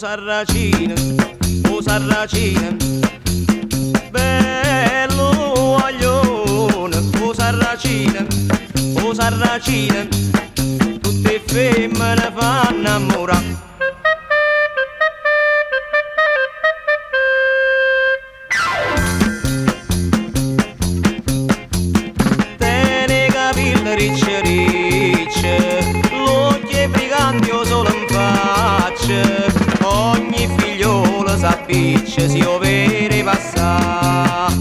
o sarracina, bello aglione, o sarracina, tutte femmine fanno innamorare. Ricce ricce, l'occhio è brigante io solo in faccia, ogni figliolo s'appiccia si o vede passare.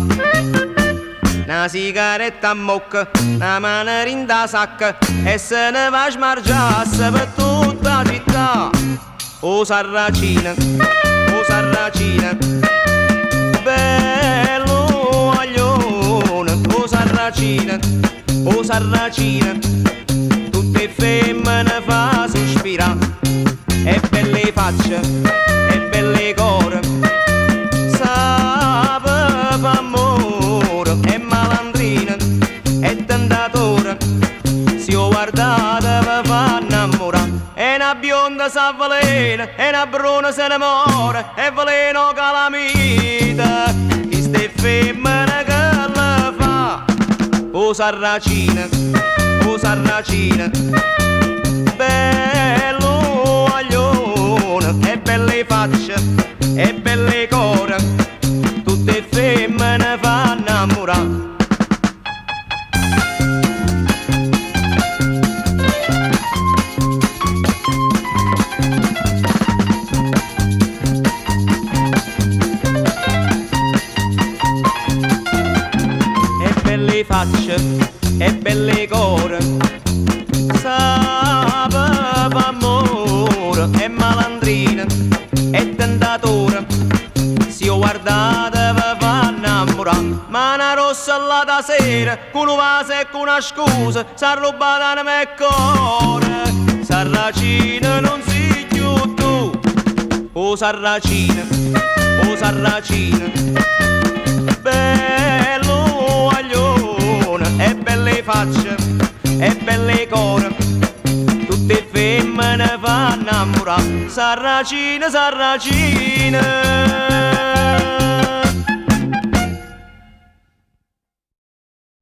Una sigaretta a mocca, una mano in da sacca e se ne va a smargiasse per tutta la città. O sarracina, bello aglione, o sarracina, tutte femmine fa sospira, e belle facce, e belle core, sapeva amore, e malandrina, e tentatore, si ho guardata mi fa innamorare, e una bionda s'avvelena, e una bruna se ne muore, e veleno calamita, chi ste femmine che le fa. O sarracina, bello aglione, e belle facce, e belle core, tutte femmine fanno innamorare. Facce e belle core, sapeva amore, e malandrina, e tentatore, si ho guardata mi fa innamorare, ma una rossa là da sera, con un vaso e con una scusa, s'ha rubata nel mio cuore, sarracina non si più tu, o sarracina, bello aglione, e belle facce, e belle core, tutte femmine fanno innamorare, sarracina.